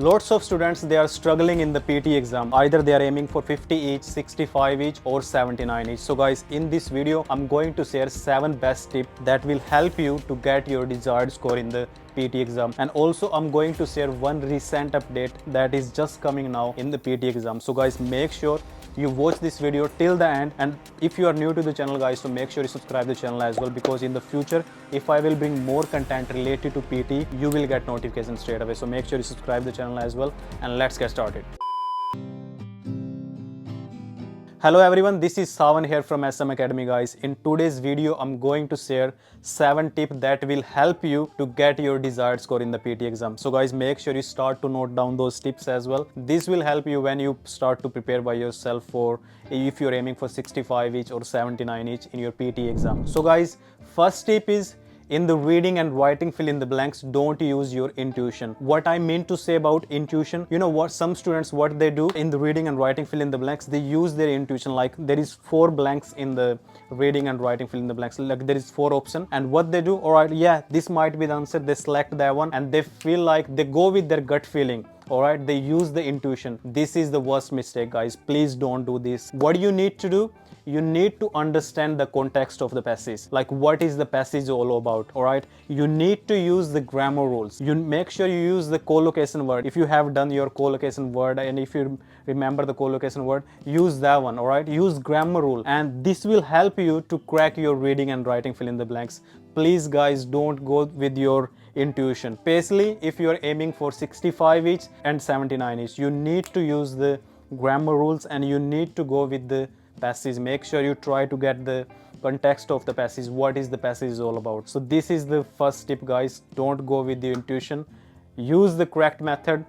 Lots of students, they are struggling in the PT exam. Either they are aiming for 50 each, 65 each or 79 each. So guys, in this video, I'm going to share 7 best tips that will help you to get your desired score in the PT exam. And also I'm going to share one recent update that is just coming now in the PT exam. So guys, make sure you watch this video till the end, and if you are new to the channel guys, so make sure you subscribe the channel as well, because in the future if I will bring more content related to PT, you will get notifications straight away. So make sure you subscribe the channel as well, and let's get started. Hello everyone, this is Sawan here from SM Academy guys. In today's video, I'm going to share 7 tips that will help you to get your desired score in the PT exam. So guys, make sure you start to note down those tips as well. This will help you when you start to prepare by yourself for if you're aiming for 65 each or 79 each in your PT exam. So guys, first tip is, in the reading and writing fill in the blanks, don't use your intuition. What I mean to say about intuition, you know what, some students, what they do in the reading and writing fill in the blanks, they use their intuition. Like there is 4 blanks in the reading and writing fill in the blanks, like there is 4 options, and what they do, all right, yeah, this might be the answer, they select that one and they feel like they go with their gut feeling. All right, they use the intuition. This is the worst mistake guys. Please don't do this. What you need to do, you need to understand the context of the passage, like what is the passage all about. All right, you need to use the grammar rules. You make sure you use the collocation word. If you have done your collocation word, and if you remember the collocation word, use that one. All right, use grammar rule, and this will help you to crack your reading and writing fill in the blanks. Please guys, don't go with your intuition, especially if you are aiming for 65 each and 79 each. You need to use the grammar rules and you need to go with the passage. Make sure you try to get the context of the passage, what is the passage all about. So this is the first tip guys. Don't go with the intuition, use the correct method,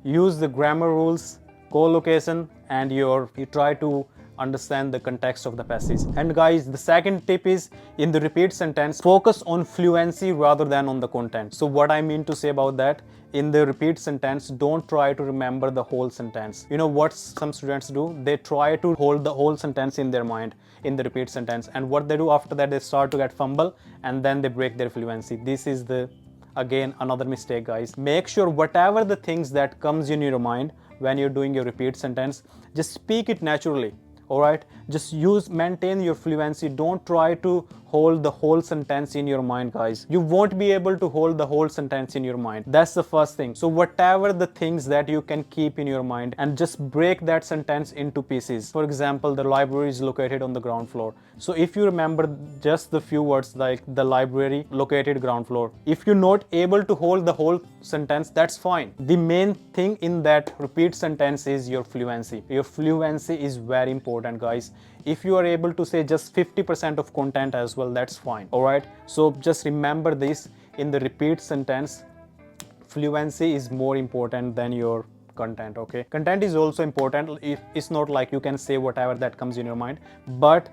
use the grammar rules, collocation, and you try to understand the context of the passage. And guys, the second tip is, in the repeat sentence, focus on fluency rather than on the content. So what I mean to say about that, in the repeat sentence, don't try to remember the whole sentence. You know what some students do, they try to hold the whole sentence in their mind in the repeat sentence, and what they do after that, they start to get fumble and then they break their fluency. This is the, again, another mistake guys. Make sure whatever the things that comes in your mind when you're doing your repeat sentence, just speak it naturally. All right, just maintain your fluency. Don't try to hold the whole sentence in your mind guys. You won't be able to hold the whole sentence in your mind. That's the first thing. So whatever the things that you can keep in your mind, and just break that sentence into pieces. For example, the library is located on the ground floor. So if you remember just the few words like the library located ground floor, if you're not able to hold the whole sentence, that's fine. The main thing in that repeat sentence is your fluency. Your fluency is very important guys. If you are able to say just 50% of content as well, that's fine. All right, so just remember this, in the repeat sentence, fluency is more important than your content. Okay, content is also important. If it's not like you can say whatever that comes in your mind, but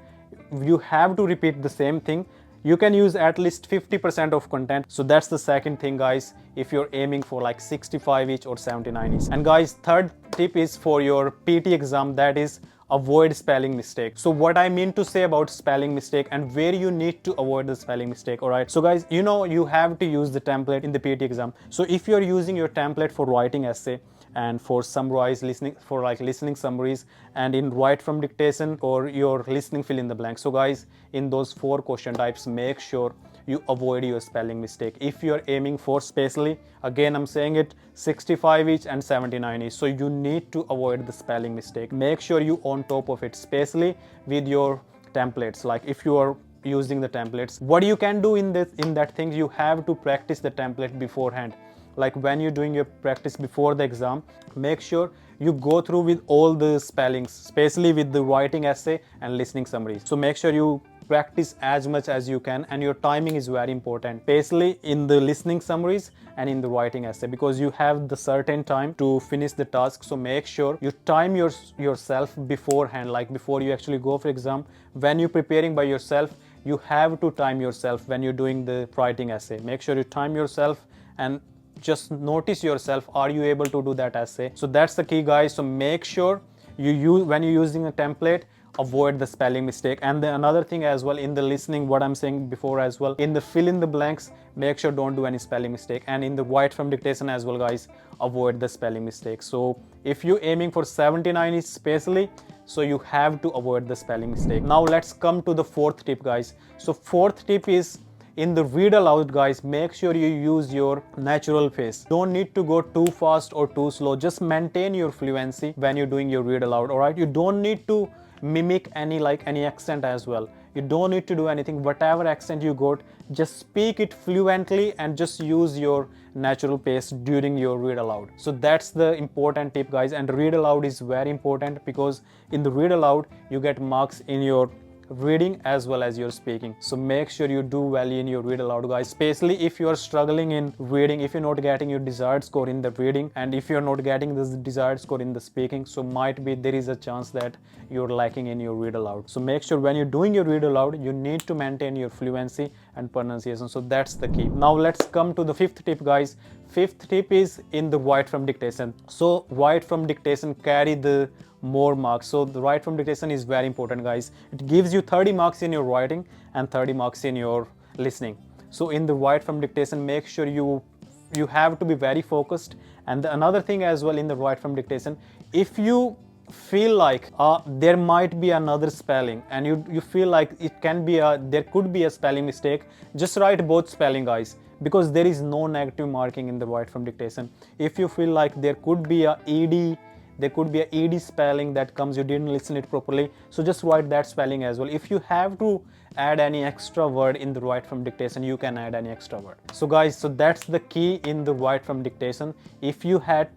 you have to repeat the same thing. You can use at least 50% of content. So that's the second thing guys, if you're aiming for like 65 each or 79 each. And guys, third tip is for your PT exam, that is, avoid spelling mistake. So what I mean to say about spelling mistake and where you need to avoid the spelling mistake. All right, so guys, you know, you have to use the template in the PT exam. So if you're using your template for writing essay and for summarize listening, for like listening summaries, and in write from dictation or your listening fill in the blank, so guys, in those 4 question types, make sure you avoid your spelling mistake. If you're aiming for, spatially, again I'm saying it, 65 each and 79 each, so you need to avoid the spelling mistake. Make sure you on top of it, especially with your templates. Like if you are using the templates, what you can do in that thing, you have to practice the template beforehand. Like when you're doing your practice before the exam, make sure you go through with all the spellings, especially with the writing essay and listening summaries. So make sure you practice as much as you can, and your timing is very important, especially in the listening summaries and in the writing essay, because you have the certain time to finish the task. So make sure you time yourself beforehand, like before you actually go for exam. When you're preparing by yourself, you have to time yourself when you're doing the writing essay. Make sure you time yourself and just notice yourself, are you able to do that essay? So that's the key guys. So make sure you use, when you're using a template, avoid the spelling mistake. And then another thing as well, in the listening, what I'm saying before as well, in the fill in the blanks, make sure don't do any spelling mistake. And in the write from dictation as well, guys, avoid the spelling mistake. So if you're aiming for 79 especially, so you have to avoid the spelling mistake. Now let's come to the fourth tip, guys. So fourth tip is, in the read aloud, guys, make sure you use your natural pace. Don't need to go too fast or too slow. Just maintain your fluency when you're doing your read aloud. All right, you don't need to mimic any accent as well. You don't need to do anything. Whatever accent you got, just speak it fluently and just use your natural pace during your read aloud. So that's the important tip, guys. And read aloud is very important, because in the read aloud you get marks in your reading as well as your speaking. So make sure you do well in your read aloud, guys, especially if you are struggling in reading, if you're not getting your desired score in the reading, and if you're not getting the desired score in the speaking, so might be there is a chance that you're lacking in your read aloud. So make sure when you're doing your read aloud, you need to maintain your fluency and pronunciation. So that's the key. Now let's come to the fifth tip, guys. Fifth tip is in the write from dictation. So write from dictation carry the more marks. So the write from dictation is very important, guys. It gives you 30 marks in your writing and 30 marks in your listening. So in the write from dictation, make sure you have to be very focused. And another thing as well, in the write from dictation, if you feel like there might be another spelling, and you feel like there could be a spelling mistake, just write both spelling, guys, because there is no negative marking in the write from dictation. If you feel like there could be a ed spelling that comes, you didn't listen it properly, so just write that spelling as well. If you have to add any extra word in the write from dictation, you can add any extra word. So guys, so that's the key in the write from dictation. If you have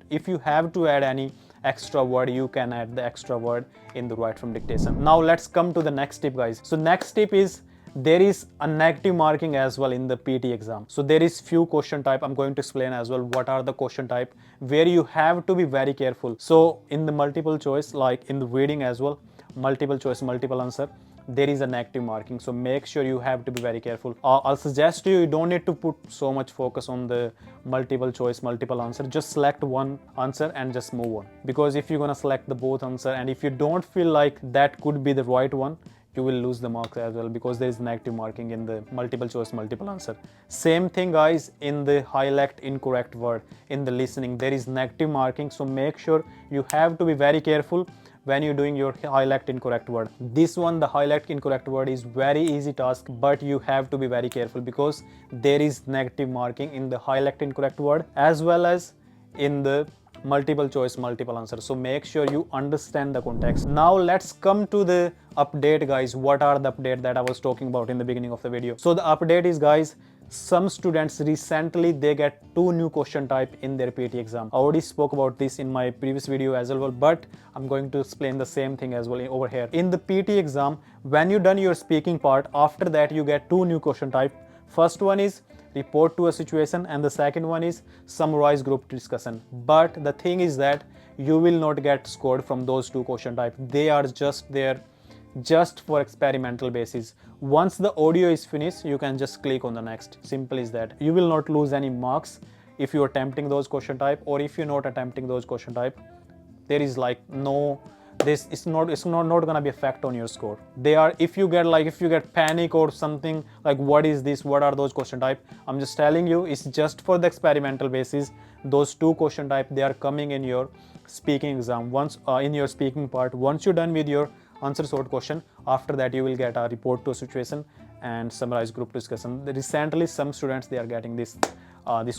to add any extra word, you can add the extra word in the write from dictation. Now let's come to the next tip, guys. So next tip is, there is a negative marking as well in the PT exam. So there is few question type. I'm going to explain as well what are the question type where you have to be very careful. So in the multiple choice, like in the reading as well, multiple choice, multiple answer, there is a negative marking. So make sure you have to be very careful. I'll suggest you don't need to put so much focus on the multiple choice, multiple answer. Just select one answer and just move on. Because if you're gonna select the both answer, and if you don't feel like that could be the right one, you will lose the marks as well, because there is negative marking in the multiple choice, multiple answer. Same thing, guys, in the highlight incorrect word, in the listening, there is negative marking. So make sure you have to be very careful when you're doing your highlight incorrect word. This one, the highlight incorrect word, is very easy task, but you have to be very careful, because there is negative marking in the highlight incorrect word as well as in the multiple choice, multiple answer. So make sure you understand the context. Now let's come to the update, guys. What are the update that I was talking about in the beginning of the video? So the update is, guys, some students recently they get 2 new question type in their PT exam. I already spoke about this in my previous video as well, but I'm going to explain the same thing as well over here. In the PT exam, when you done your speaking part, after that you get 2 new question type. First one is report to a situation, and the second one is summarize group discussion. But the thing is that you will not get scored from those 2 question type. They are just there just for experimental basis. Once the audio is finished, you can just click on the next. Simple is that. You will not lose any marks if you're attempting those question type, or if you're not attempting those question type. There is like no, this is not, it's not gonna be effect on your score. They are, if you get panic or something like, what is this, what are those question type, I'm just telling you, it's just for the experimental basis. Those 2 question type, they are coming in your speaking exam. Once in your speaking part, once you're done with your answer short question, after that you will get a report to a situation and summarize group discussion. Recently some students, they are getting this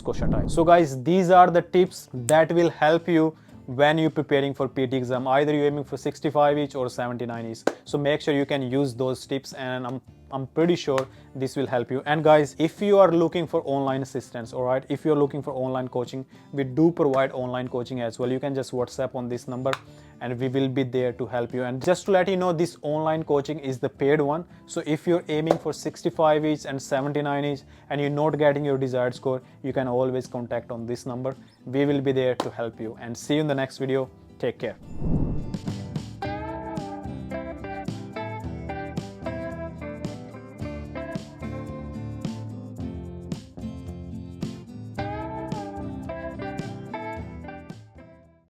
question type. So guys, these are the tips that will help you when you're preparing for PT exam. Either you're aiming for 65 each or 79 each. So make sure you can use those tips, and I'm pretty sure this will help you. And guys, if you are looking for online assistance, all right, if you're looking for online coaching, we do provide online coaching as well. You can just WhatsApp on this number and we will be there to help you. And just to let you know, this online coaching is the paid one. So if you're aiming for 65 each and 79 each and you're not getting your desired score, you can always contact on this number. We will be there to help you, and see you in the next video. Take care.